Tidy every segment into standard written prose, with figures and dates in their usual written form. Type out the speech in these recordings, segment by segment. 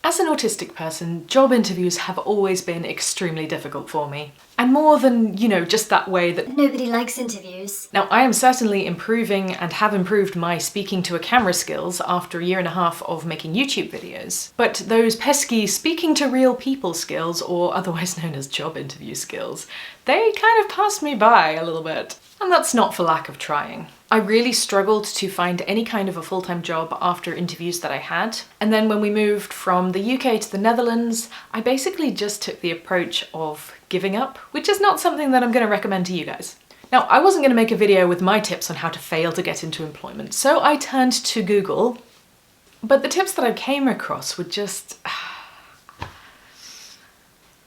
As an autistic person, job interviews have always been extremely difficult for me. And more than, just that way that nobody likes interviews. Now, I am certainly improving and have improved my speaking to a camera skills after a year and a half of making YouTube videos. But those pesky speaking to real people skills, or otherwise known as job interview skills, they kind of passed me by a little bit. And that's not for lack of trying. I really struggled to find any kind of a full-time job after interviews that I had. And then when we moved from the UK to the Netherlands, I basically just took the approach of giving up, which is not something that I'm going to recommend to you guys. Now, I wasn't going to make a video with my tips on how to fail to get into employment, so I turned to Google. But the tips that I came across were just...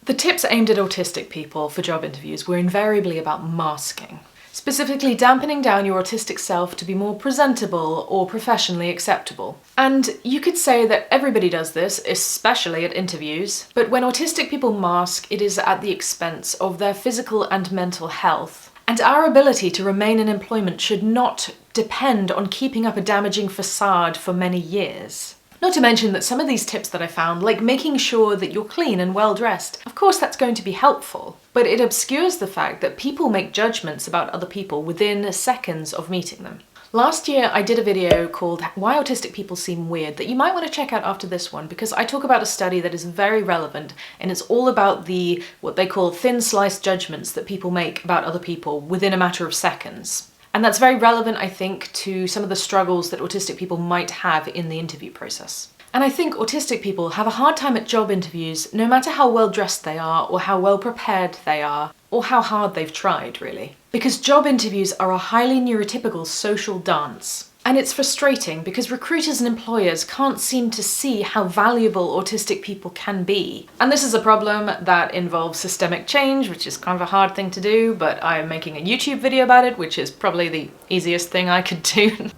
The tips aimed at autistic people for job interviews were invariably about masking. Specifically dampening down your autistic self to be more presentable or professionally acceptable. And you could say that everybody does this, especially at interviews, but when autistic people mask, it is at the expense of their physical and mental health. And our ability to remain in employment should not depend on keeping up a damaging facade for many years. Not to mention that some of these tips that I found, like making sure that you're clean and well-dressed, of course that's going to be helpful, but it obscures the fact that people make judgments about other people within seconds of meeting them. Last year I did a video called Why Autistic People Seem Weird that you might want to check out after this one, because I talk about a study that is very relevant and it's all about the what they call thin sliced judgments that people make about other people within a matter of seconds. And that's very relevant, I think, to some of the struggles that autistic people might have in the interview process. And I think autistic people have a hard time at job interviews, no matter how well dressed they are, or how well prepared they are, or how hard they've tried, really. Because job interviews are a highly neurotypical social dance. And it's frustrating because recruiters and employers can't seem to see how valuable autistic people can be. And this is a problem that involves systemic change, which is kind of a hard thing to do, but I'm making a YouTube video about it, which is probably the easiest thing I could do.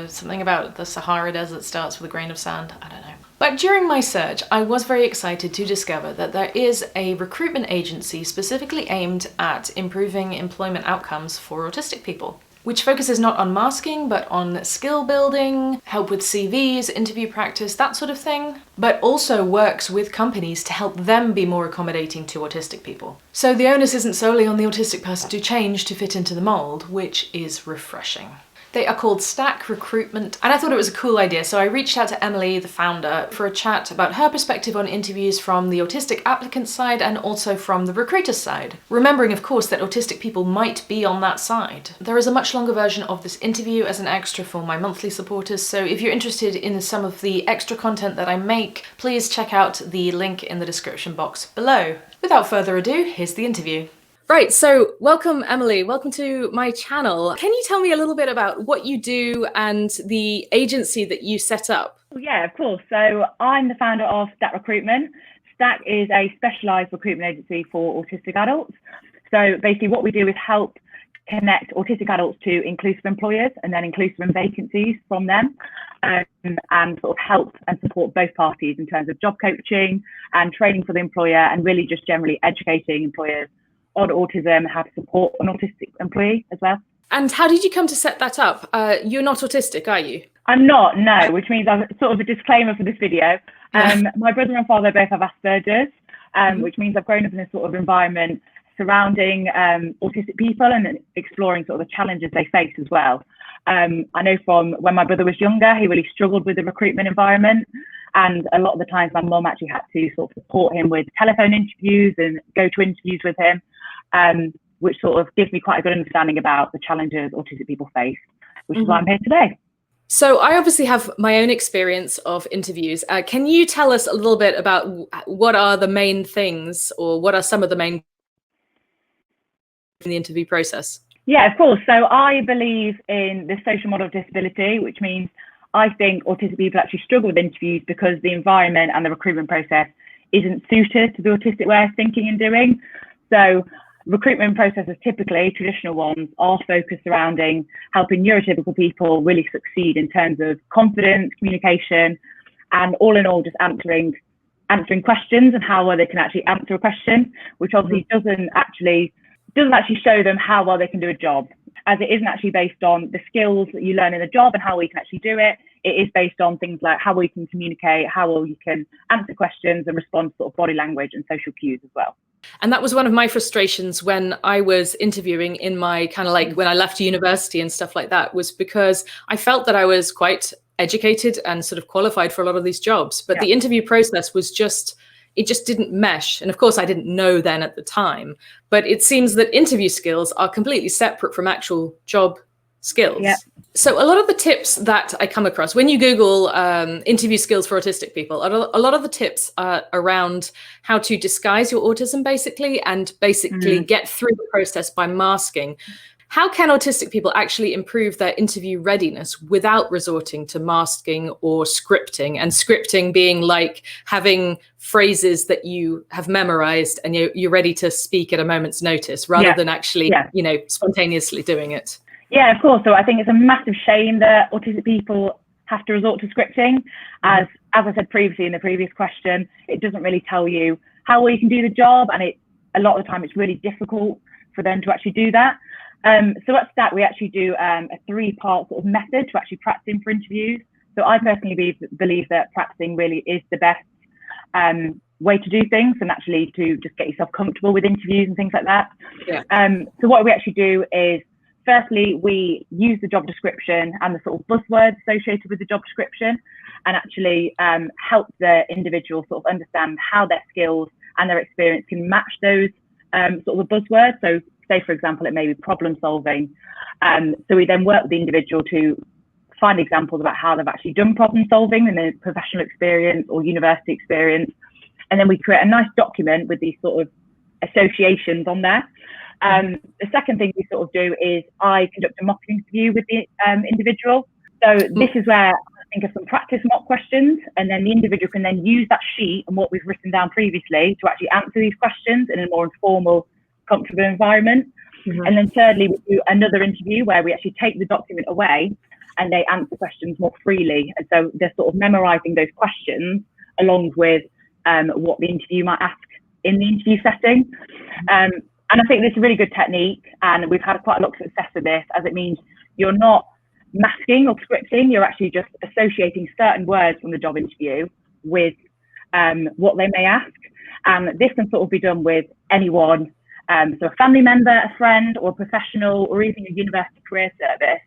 Something about the Sahara Desert starts with a grain of sand, I don't know. But during my search, I was very excited to discover that there is a recruitment agency specifically aimed at improving employment outcomes for autistic people, which focuses not on masking, but on skill building, help with CVs, interview practice, that sort of thing, but also works with companies to help them be more accommodating to autistic people. So the onus isn't solely on the autistic person to change to fit into the mold, which is refreshing. They are called Stack Recruitment, and I thought it was a cool idea, so I reached out to Emily, the founder, for a chat about her perspective on interviews from the autistic applicant side and also from the recruiter side. Remembering, of course, that autistic people might be on that side. There is a much longer version of this interview as an extra for my monthly supporters, so if you're interested in some of the extra content that I make, please check out the link in the description box below. Without further ado, here's the interview. Right, so welcome Emily, welcome to my channel. Can you tell me a little bit about what you do and the agency that you set up? Yeah, of course. So I'm the founder of Stack Recruitment. Stack is a specialised recruitment agency for autistic adults. So basically what we do is help connect autistic adults to inclusive employers and then inclusive and vacancies from them, and sort of help and support both parties in terms of job coaching and training for the employer, and really just generally educating employers on autism, how to support an autistic employee as well. And how did you come to set that up? You're not autistic, are you? I'm not, no, which means I'm sort of a disclaimer for this video. My brother and father both have Asperger's, which means I've grown up in this sort of environment surrounding autistic people and exploring sort of the challenges they face as well. I know from when my brother was younger, he really struggled with the recruitment environment. And a lot of the times my mum actually had to sort of support him with telephone interviews and go to interviews with him, which sort of gives me quite a good understanding about the challenges autistic people face, which is why I'm here today. So I obviously have my own experience of interviews. Can you tell us a little bit about what are the main things, or what are some of the main in the interview process? Yeah, of course. So I believe in the social model of disability, which means I think autistic people actually struggle with interviews because the environment and the recruitment process isn't suited to the autistic way of thinking and doing. So recruitment processes, typically traditional ones, are focused surrounding helping neurotypical people really succeed in terms of confidence, communication, and all in all just answering questions and how well they can actually answer a question, which obviously doesn't actually show them how well they can do a job, as it isn't actually based on the skills that you learn in the job and how we can actually do it. it is based on things like how well you can communicate, how well you can answer questions and respond to sort of body language and social cues as well. And that was one of my frustrations when I was interviewing in my kind of like when I left university and stuff like that, was because I felt that I was quite educated and sort of qualified for a lot of these jobs, but the interview process was just, it just didn't mesh. And of course I didn't know then at the time, but it seems that interview skills are completely separate from actual job skills. So a lot of the tips that I come across when you Google interview skills for autistic people, a lot of the tips are around how to disguise your autism basically, and basically get through the process by masking. How can autistic people actually improve their interview readiness without resorting to masking or scripting? And scripting being like having phrases that you have memorized and you're ready to speak at a moment's notice rather than actually, you know, spontaneously doing it. Yeah, of course. So I think it's a massive shame that autistic people have to resort to scripting. As I said previously in the previous question, it doesn't really tell you how well you can do the job, and a lot of the time it's really difficult for them to actually do that. So at Stack, we actually do a 3-part sort of method to actually practicing for interviews. So I personally believe that practicing really is the best way to do things, and actually to just get yourself comfortable with interviews and things like that. So what we actually do is, firstly, we use the job description and the sort of buzzwords associated with the job description, and actually help the individual sort of understand how their skills and their experience can match those sort of buzzwords. So say, for example, it may be problem solving. So we then work with the individual to find examples about how they've actually done problem solving in their professional experience or university experience. And then we create a nice document with these sort of associations on there. The second thing we sort of do is I conduct a mock interview with the individual. So this is where I think of some practice mock questions, and then the individual can then use that sheet and what we've written down previously to actually answer these questions in a more informal, comfortable environment. And then thirdly, we do another interview where we actually take the document away and they answer questions more freely. And so they're sort of memorizing those questions along with what the interview might ask in the interview setting. And I think this is a really good technique, and we've had quite a lot of success with this, as it means you're not masking or scripting, you're actually just associating certain words from the job interview with what they may ask. And this can sort of be done with anyone, so a family member, a friend, or a professional, or even a university career service,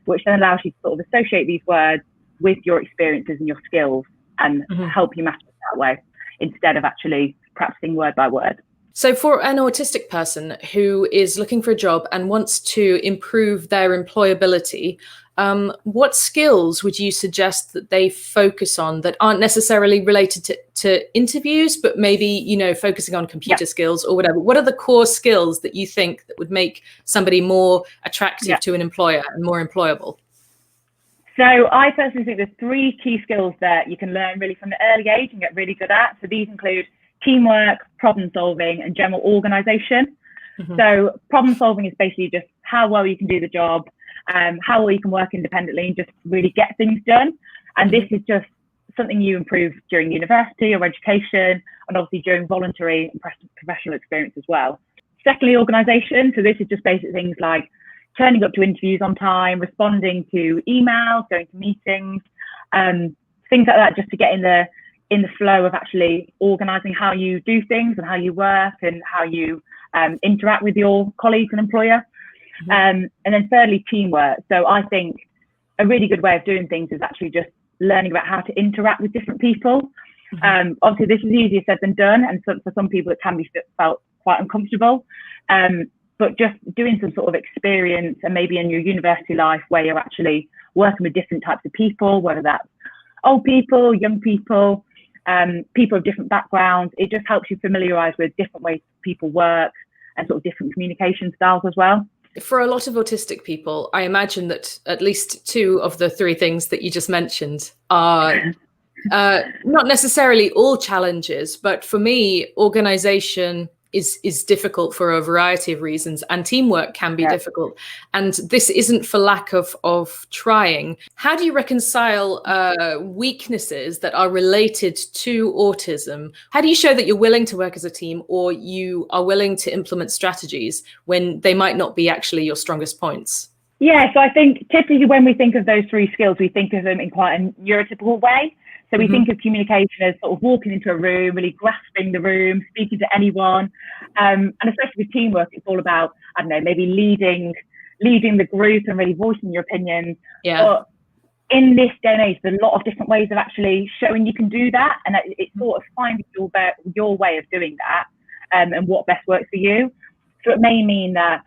which then allows you to sort of associate these words with your experiences and your skills and help you match it that way, instead of actually practicing word by word. So for an autistic person who is looking for a job and wants to improve their employability, what skills would you suggest that they focus on that aren't necessarily related to interviews, but maybe, you know, focusing on computer skills or whatever? What are the core skills that you think that would make somebody more attractive to an employer and more employable? So I personally think there's 3 key skills that you can learn really from the early age and get really good at. So these include teamwork, problem solving, and general organization. So problem solving is basically just how well you can do the job, how well you can work independently and just really get things done. And this is just something you improve during university or education, and obviously during voluntary and professional experience as well. Secondly, organization. So this is just basic things like turning up to interviews on time, responding to emails, going to meetings, things like that, just to get in the flow of actually organising how you do things and how you work and how you interact with your colleagues and employer. And then thirdly, teamwork. So I think a really good way of doing things is actually just learning about how to interact with different people. Obviously, this is easier said than done, and for some people it can be felt quite uncomfortable. But just doing some sort of experience, and maybe in your university life where you're actually working with different types of people, whether that's old people, young people, people of different backgrounds, it just helps you familiarise with different ways people work and sort of different communication styles as well. For a lot of autistic people, I imagine that at least 2 of the 3 things that you just mentioned are not necessarily all challenges, but for me, organisation is difficult for a variety of reasons, and teamwork can be difficult. And this isn't for lack of trying. How do you reconcile weaknesses that are related to autism? How do you show that you're willing to work as a team, or you are willing to implement strategies when they might not be actually your strongest points? Yeah, so I think typically when we think of those three skills, we think of them in quite a neurotypical way. So we think of communication as sort of walking into a room, really grasping the room, speaking to anyone. And especially with teamwork, it's all about, I don't know, maybe leading the group and really voicing your opinions. Yeah. But in this day and age, there's a lot of different ways of actually showing you can do that. And it's sort of finding your way of doing that and what best works for you. So it may mean that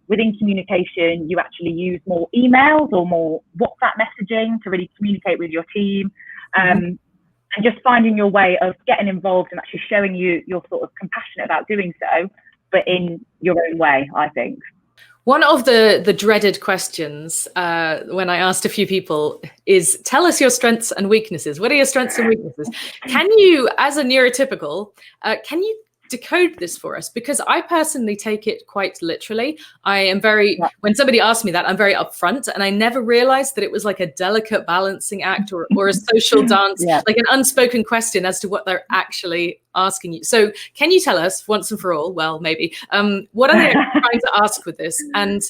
within communication, you actually use more emails or more WhatsApp messaging to really communicate with your team. And just finding your way of getting involved and actually showing you're sort of compassionate about doing so, but in your own way, I think. One of the dreaded questions when I asked a few people is, tell us your strengths and weaknesses. What are your strengths and weaknesses? Can you, as a neurotypical, can you decode this for us? Because I personally take it quite literally. I am very, when somebody asks me that, I'm very upfront, and I never realized that it was like a delicate balancing act or a social dance, like an unspoken question as to what they're actually asking you. So can you tell us once and for all, well, maybe, what are they trying to ask with this? And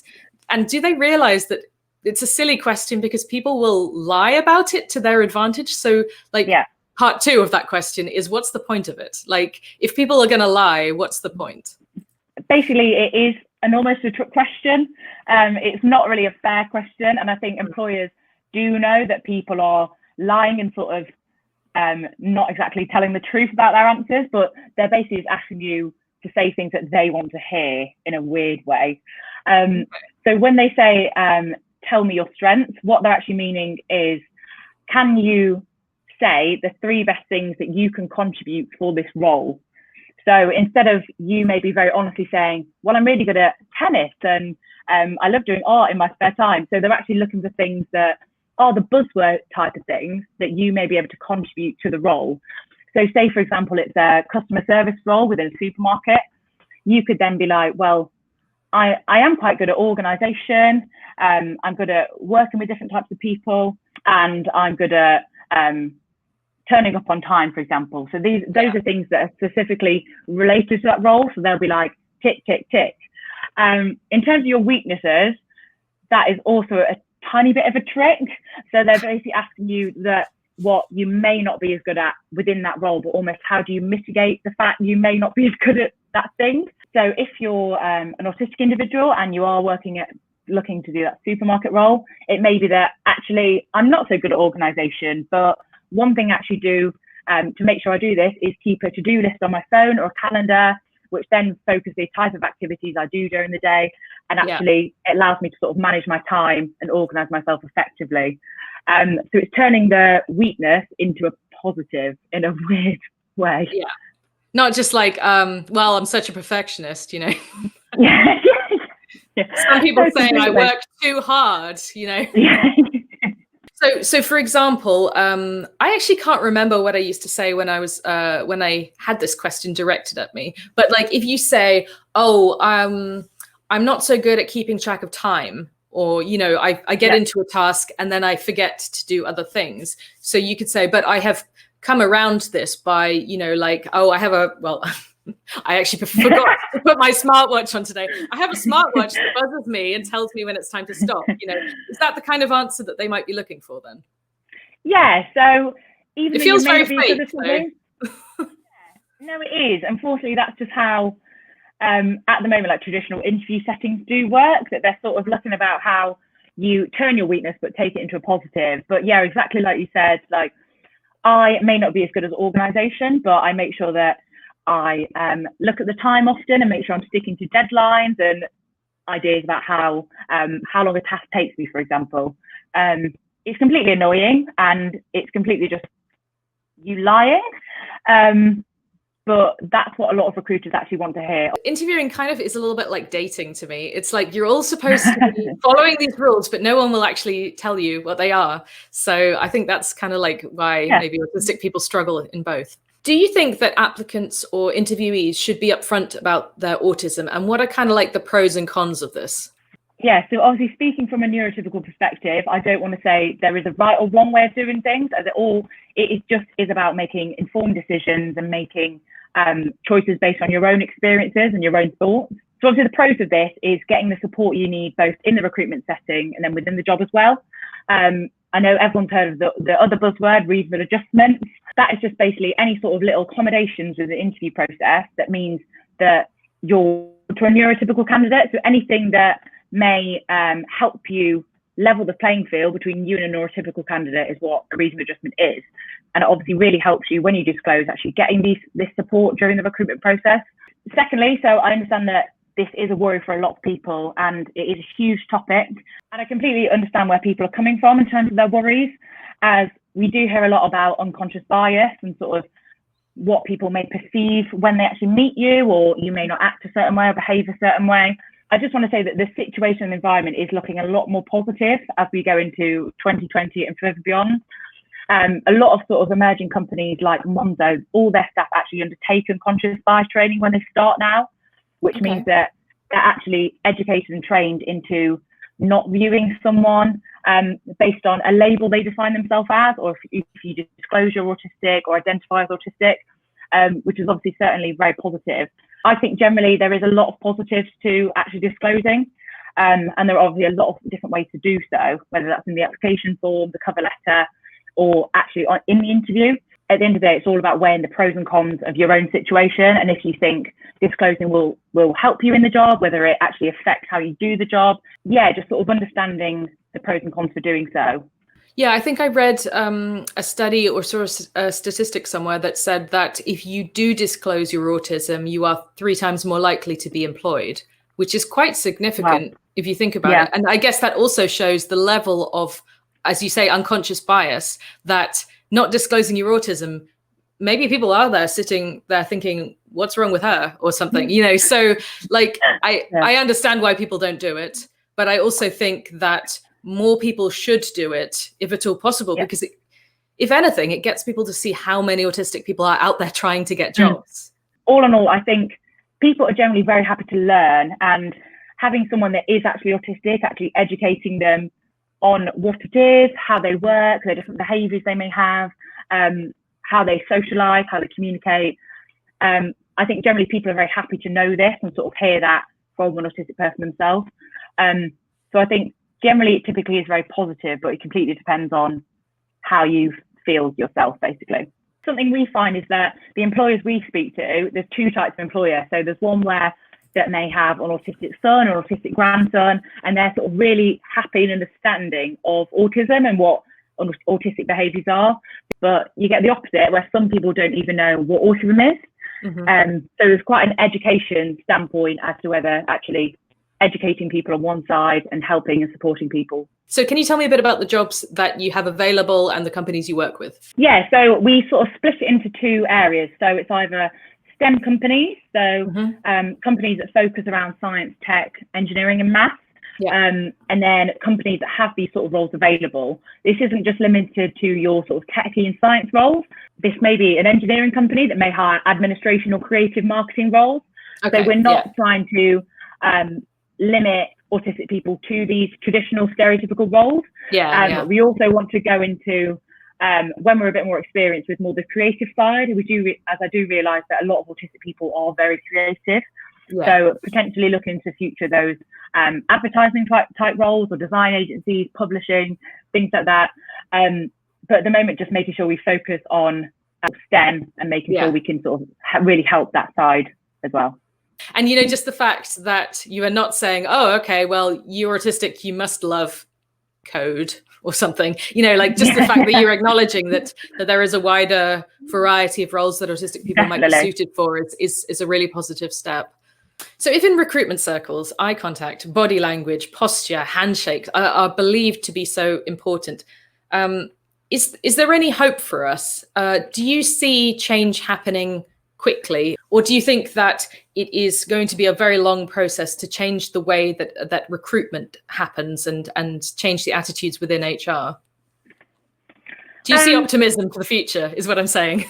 do they realize that it's a silly question because people will lie about it to their advantage? So like, part two of that question is, what's the point of it? Like, if people are going to lie, what's the point? Basically, it is almost a trick question. It's not really a fair question. And I think employers do know that people are lying and sort of not exactly telling the truth about their answers, but they're basically just asking you to say things that they want to hear in a weird way. So when they say, tell me your strengths, what they're actually meaning is, can you say the three best things that you can contribute for this role? So instead of you maybe very honestly saying, well, I'm really good at tennis and I love doing art in my spare time. So they're actually looking for things that are the buzzword type of things that you may be able to contribute to the role. So say, for example, it's a customer service role within a supermarket. You could then be like, well, I am quite good at organization. I'm good at working with different types of people, and I'm good at turning up on time, for example. So those are things that are specifically related to that role. So they'll be like, tick, tick, tick. In terms of your weaknesses, that is also a tiny bit of a trick. So they're basically asking you that what you may not be as good at within that role, but almost how do you mitigate the fact you may not be as good at that thing? So if you're an autistic individual and you are looking to do that supermarket role, it may be that actually I'm not so good at organization, but one thing I actually do to make sure I do this is keep a to-do list on my phone or a calendar, which then focuses the type of activities I do during the day. And actually it allows me to sort of manage my time and organize myself effectively. So it's turning the weakness into a positive in a weird way. Yeah. Not just like, well, I'm such a perfectionist, you know. Some people say I work too hard, you know. So for example, I actually can't remember what I used to say when I was when I had this question directed at me. But like, if you say, "Oh, I'm not so good at keeping track of time," or you know, I get into a task and then I forget to do other things. So you could say, "But I have come around this by, you know, like, oh, I have a well." I actually forgot to put my smartwatch on today. I have a smartwatch that buzzes me and tells me when it's time to stop. You know, is that the kind of answer that they might be looking for then? Yeah. So even it feels very fake. No, it is. Unfortunately, that's just how at the moment, like traditional interview settings do work. That they're sort of looking about how you turn your weakness but take it into a positive. But yeah, exactly like you said. Like, I may not be as good as organization, but I make sure that I look at the time often and make sure I'm sticking to deadlines and ideas about how long a task takes me, for example. It's completely annoying and it's completely just you lying. But that's what a lot of recruiters actually want to hear. Interviewing kind of is a little bit like dating to me. It's like you're all supposed to be following these rules, but no one will actually tell you what they are. So I think that's kind of like why maybe autistic people struggle in both. Do you think that applicants or interviewees should be upfront about their autism? And what are kind of like the pros and cons of this? Yeah, so obviously speaking from a neurotypical perspective, I don't want to say there is a right or wrong way of doing things, as it is about making informed decisions and making choices based on your own experiences and your own thoughts. So obviously the pros of this is getting the support you need both in the recruitment setting and then within the job as well. I know everyone's heard of the other buzzword, reasonable adjustments. That is just basically any sort of little accommodations with the interview process that means that you're to a neurotypical candidate. So anything that may help you level the playing field between you and a neurotypical candidate is what a reasonable adjustment is. And it obviously really helps you when you disclose actually getting this support during the recruitment process. Secondly, so I understand that this is a worry for a lot of people and it is a huge topic. And I completely understand where people are coming from in terms of their worries, as we do hear a lot about unconscious bias and sort of what people may perceive when they actually meet you, or you may not act a certain way or behave a certain way. I just want to say that the situation and environment is looking a lot more positive as we go into 2020 and further beyond. A lot of sort of emerging companies like Monzo, all their staff actually undertake unconscious bias training when they start now, which means that they're actually educated and trained into not viewing someone based on a label they define themselves as, or if you disclose you're autistic or identify as autistic, which is obviously certainly very positive. I think generally there is a lot of positives to actually disclosing, and there are obviously a lot of different ways to do so, whether that's in the application form, the cover letter, or actually in the interview. At the end of the day, it's all about weighing the pros and cons of your own situation, and if you think disclosing will help you in the job, whether it actually affects how you do the job. Yeah, just sort of understanding the pros and cons for doing so. Yeah, I think I read a study or sort of a statistic somewhere that said that if you do disclose your autism, you are 3 times more likely to be employed, which is quite significant if you think about it. And I guess that also shows the level of, as you say, unconscious bias, that not disclosing your autism, maybe people are there sitting there thinking, what's wrong with her or something, you know? So like, I understand why people don't do it, but I also think that more people should do it if at all possible, because if anything, it gets people to see how many autistic people are out there trying to get jobs. All in all, I think people are generally very happy to learn, and having someone that is actually autistic, actually educating them on what it is, how they work, the different behaviours they may have, how they socialise, how they communicate. I think generally people are very happy to know this and sort of hear that from an autistic person themselves. So I think generally it typically is very positive, but it completely depends on how you feel yourself, basically. Something we find is that the employers we speak to, there's 2 types of employer. So there's one where that may have an autistic son or autistic grandson, and they're sort of really happy and understanding of autism and what autistic behaviours are. But you get the opposite, where some people don't even know what autism is. So there's quite an education standpoint as to whether actually educating people on one side and helping and supporting people. So can you tell me a bit about the jobs that you have available and the companies you work with? Yeah, so we sort of split it into 2 areas. So it's either STEM companies, so companies that focus around science, tech, engineering and maths, and then companies that have these sort of roles available. This isn't just limited to your sort of techie and science roles. This may be an engineering company that may hire administration or creative marketing roles. So we're not trying to limit autistic people to these traditional stereotypical roles. We also want to go into when we're a bit more experienced with more the creative side. We do, as I do realise that a lot of autistic people are very creative. So potentially look into future those advertising type roles or design agencies, publishing, things like that. But at the moment, just making sure we focus on STEM and making sure we can sort of really help that side as well. And, you know, just the fact that you are not saying, oh, okay, well, you're autistic, you must love code or something, you know, like just the fact that you're acknowledging that there is a wider variety of roles that autistic people might be suited for is a really positive step. So if in recruitment circles, eye contact, body language, posture, handshakes are believed to be so important, is there any hope for us? Do you see change happening quickly, or do you think that it is going to be a very long process to change the way that recruitment happens and change the attitudes within HR? Do you see optimism for the future, is what I'm saying?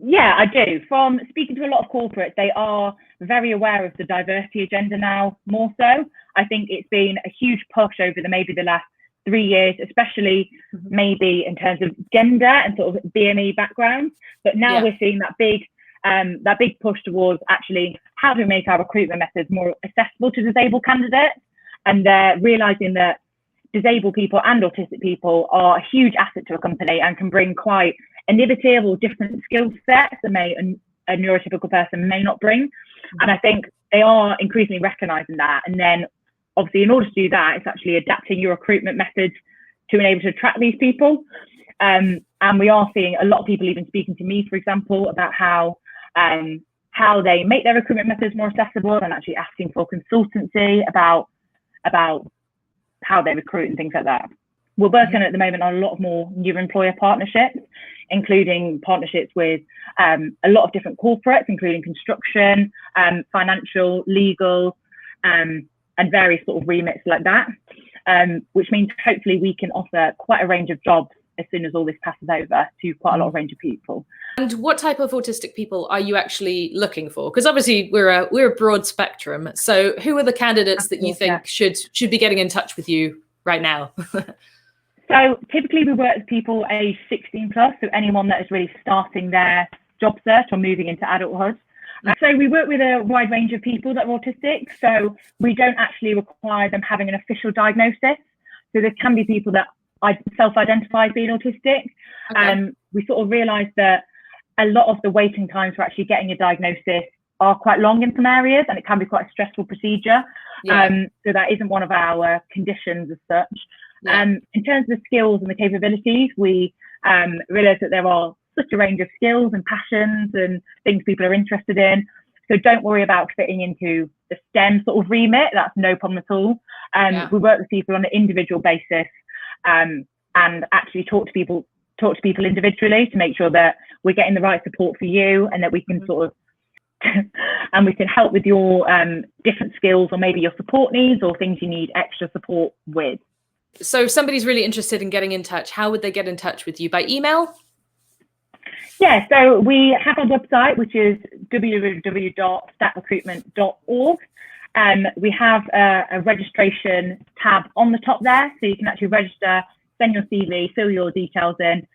Yeah, I do. From speaking to a lot of corporates, they are very aware of the diversity agenda now, more so. I think it's been a huge push over maybe the last 3 years, especially maybe in terms of gender and sort of BME backgrounds. But now we're seeing that big that big push towards actually how do we make our recruitment methods more accessible to disabled candidates, and they're realising that disabled people and autistic people are a huge asset to a company and can bring quite innovative or different skill sets that a neurotypical person may not bring. And I think they are increasingly recognising that. And then obviously in order to do that, it's actually adapting your recruitment methods to enable to attract these people. And we are seeing a lot of people even speaking to me, for example, about how they make their recruitment methods more accessible, and actually asking for consultancy about how they recruit and things like that. We're working at the moment on a lot of more new employer partnerships, including partnerships with a lot of different corporates, including construction, financial, legal, and various sort of remits like that, which means hopefully we can offer quite a range of jobs as soon as all this passes over to quite a lot of range of people. And what type of autistic people are you actually looking for? Because obviously we're a broad spectrum. So who are the candidates that you think should be getting in touch with you right now? So typically we work with people aged 16 plus, so anyone that is really starting their job search or moving into adulthood. So we work with a wide range of people that are autistic. So we don't actually require them having an official diagnosis. So there can be people that self-identify as being autistic. Okay. We sort of realised that a lot of the waiting times for actually getting a diagnosis are quite long in some areas, and it can be quite a stressful procedure. Yeah. So that isn't one of our conditions as such. Yeah. In terms of the skills and the capabilities, we realised that there are such a range of skills and passions and things people are interested in. So don't worry about fitting into the STEM sort of remit. That's no problem at all. We work with people on an individual basis, and actually talk to people individually to make sure that we're getting the right support for you, and that we can sort of and we can help with your different skills, or maybe your support needs or things you need extra support with. So if somebody's really interested in getting in touch, how would they get in touch with you? By email? Yeah, so we have a website, which is www.stackrecruitment.org. We have a registration tab on the top there, so you can actually register, send your CV, fill your details in.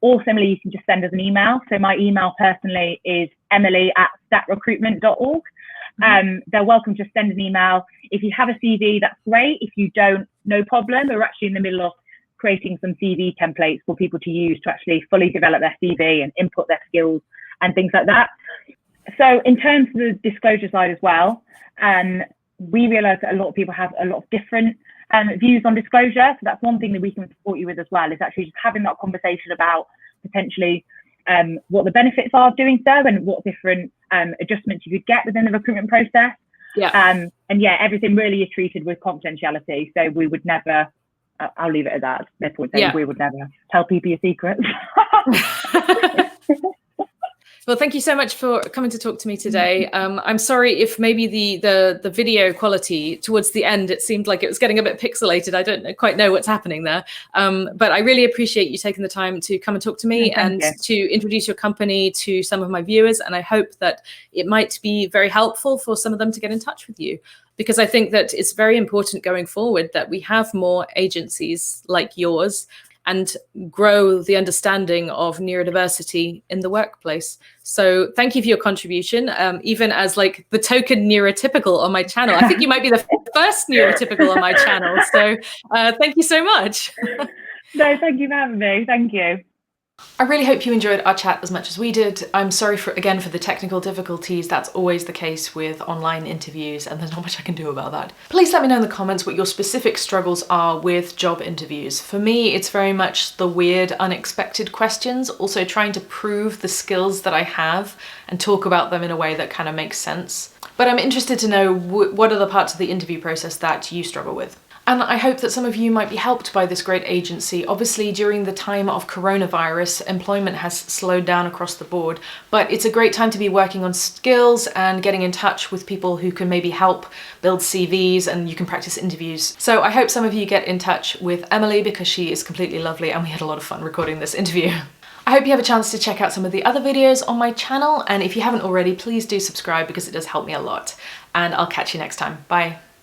Or similarly, you can just send us an email. So my email personally is emily@stackrecruitment.org. They're welcome to send an email. If you have a CV, that's great. If you don't, no problem. We're actually in the middle of creating some CV templates for people to use to actually fully develop their CV and input their skills and things like that. So in terms of the disclosure side as well, we realise that a lot of people have a lot of different views on disclosure. So that's one thing that we can support you with as well, is actually just having that conversation about potentially what the benefits are of doing so, and what different adjustments you could get within the recruitment process. Yeah. And yeah, everything really is treated with confidentiality. So we would never, I'll leave it at that. There's point saying we would never tell people your secrets. Well, thank you so much for coming to talk to me today. I'm sorry if maybe the video quality towards the end, it seemed like it was getting a bit pixelated. I don't quite know what's happening there. But I really appreciate you taking the time to come and talk to me and to introduce your company to some of my viewers. And I hope that it might be very helpful for some of them to get in touch with you, because I think that it's very important going forward that we have more agencies like yours and grow the understanding of neurodiversity in the workplace. So thank you for your contribution, even as like the token neurotypical on my channel. I think you might be the first neurotypical on my channel. So thank you so much. No, thank you for having me. Thank you. I really hope you enjoyed our chat as much as we did. I'm sorry for the technical difficulties. That's always the case with online interviews, and there's not much I can do about that. Please let me know in the comments what your specific struggles are with job interviews. For me, it's very much the weird, unexpected questions, also trying to prove the skills that I have and talk about them in a way that kind of makes sense. But I'm interested to know what are the parts of the interview process that you struggle with. And I hope that some of you might be helped by this great agency. Obviously, during the time of coronavirus, employment has slowed down across the board, but it's a great time to be working on skills and getting in touch with people who can maybe help build CVs, and you can practice interviews. So I hope some of you get in touch with Emily, because she is completely lovely and we had a lot of fun recording this interview. I hope you have a chance to check out some of the other videos on my channel, and if you haven't already, please do subscribe because it does help me a lot. And I'll catch you next time. Bye.